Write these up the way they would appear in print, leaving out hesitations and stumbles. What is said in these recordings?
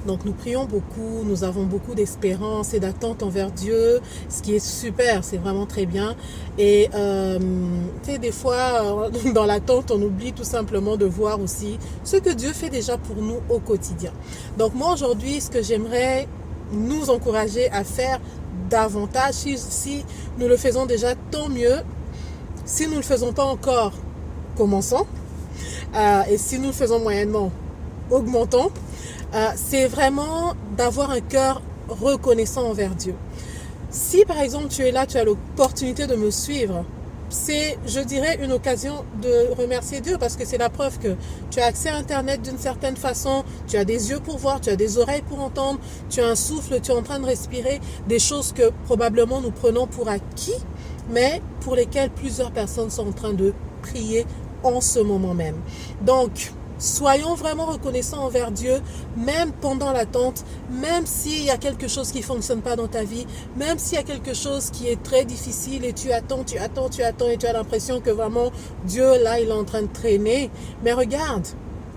Donc nous prions beaucoup, nous avons beaucoup d'espérance et d'attente envers Dieu, ce qui est super, c'est vraiment très bien. Et tu sais, des fois, dans l'attente, on oublie tout simplement de voir aussi ce que Dieu fait déjà pour nous au quotidien. Donc moi aujourd'hui, ce que j'aimerais nous encourager à faire davantage, si nous le faisons déjà, tant mieux. Si nous ne le faisons pas encore, commençons. Et si nous le faisons moyennement, augmentons. C'est vraiment d'avoir un cœur reconnaissant envers Dieu. Si par exemple tu es là, tu as l'opportunité de me suivre, c'est, je dirais, une occasion de remercier Dieu parce que c'est la preuve que tu as accès à Internet d'une certaine façon, tu as des yeux pour voir, tu as des oreilles pour entendre, tu as un souffle, tu es en train de respirer, des choses que probablement nous prenons pour acquis, mais pour lesquelles plusieurs personnes sont en train de prier en ce moment même. Donc, soyons vraiment reconnaissants envers Dieu, même pendant l'attente, même s'il y a quelque chose qui ne fonctionne pas dans ta vie, même s'il y a quelque chose qui est très difficile et tu attends et tu as l'impression que vraiment Dieu, là, il est en train de traîner. Mais regarde,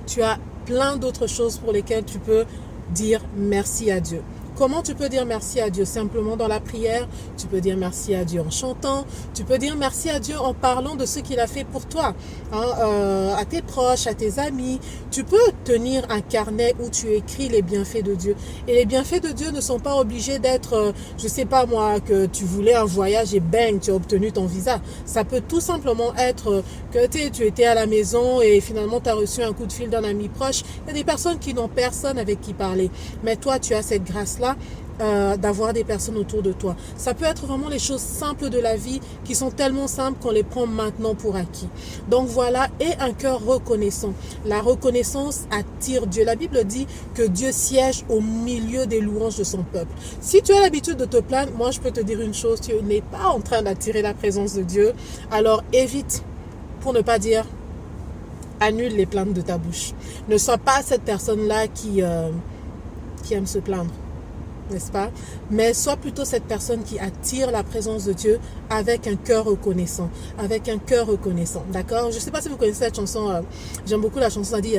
tu as plein d'autres choses pour lesquelles tu peux dire merci à Dieu. Comment tu peux dire merci à Dieu? Simplement dans la prière, tu peux dire merci à Dieu en chantant, tu peux dire merci à Dieu en parlant de ce qu'il a fait pour toi, à tes proches, à tes amis. Tu peux tenir un carnet où tu écris les bienfaits de Dieu. Et les bienfaits de Dieu ne sont pas obligés d'être, je sais pas moi, que tu voulais un voyage et bang, tu as obtenu ton visa. Ça peut tout simplement être que tu étais à la maison et finalement tu as reçu un coup de fil d'un ami proche. Il y a des personnes qui n'ont personne avec qui parler. Mais toi, tu as cette grâce-là d'avoir des personnes autour de toi. Ça peut être vraiment les choses simples de la vie qui sont tellement simples qu'on les prend maintenant pour acquis. Donc voilà, et un cœur reconnaissant. La reconnaissance attire Dieu. La Bible dit que Dieu siège au milieu des louanges de son peuple. Si tu as l'habitude de te plaindre, moi je peux te dire une chose, tu n'es pas en train d'attirer la présence de Dieu. Alors évite, pour ne pas dire annule les plaintes de ta bouche. Ne sois pas cette personne-là qui aime se plaindre, n'est-ce pas? Mais sois plutôt cette personne qui attire la présence de Dieu avec un cœur reconnaissant. Avec un cœur reconnaissant, d'accord? Je ne sais pas si vous connaissez cette chanson, j'aime beaucoup la chanson, ça dit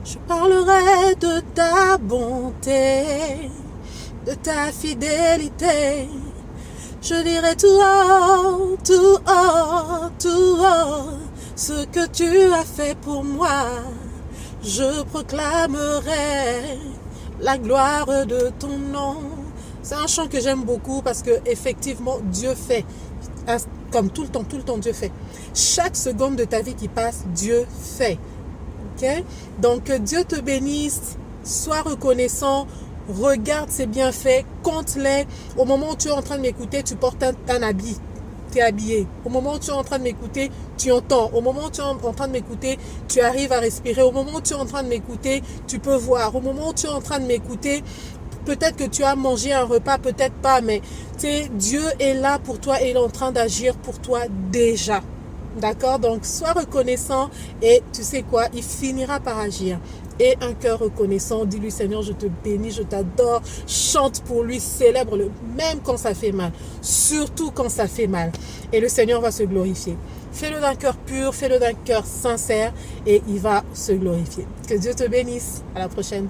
je parlerai de ta bonté, de ta fidélité. Je dirai tout haut, tout haut, tout haut, ce que tu as fait pour moi. Je proclamerai la gloire de ton nom. C'est un chant que j'aime beaucoup parce que effectivement Dieu fait, comme tout le temps Dieu fait. Chaque seconde de ta vie qui passe, Dieu fait. Ok? Donc que Dieu te bénisse, sois reconnaissant, regarde ses bienfaits, compte-les. Au moment où tu es en train de m'écouter, tu portes un habit. Tu es habillé. Au moment où tu es en train de m'écouter, tu entends. Au moment où tu es en train de m'écouter, tu arrives à respirer. Au moment où tu es en train de m'écouter, tu peux voir. Au moment où tu es en train de m'écouter, peut-être que tu as mangé un repas, peut-être pas, mais tu sais, Dieu est là pour toi et il est en train d'agir pour toi déjà. D'accord? Donc, sois reconnaissant et tu sais quoi? Il finira par agir. Et un cœur reconnaissant, dis-lui Seigneur, je te bénis, je t'adore, chante pour lui, célèbre-le, même quand ça fait mal, surtout quand ça fait mal. Et le Seigneur va se glorifier. Fais-le d'un cœur pur, fais-le d'un cœur sincère et il va se glorifier. Que Dieu te bénisse. À la prochaine.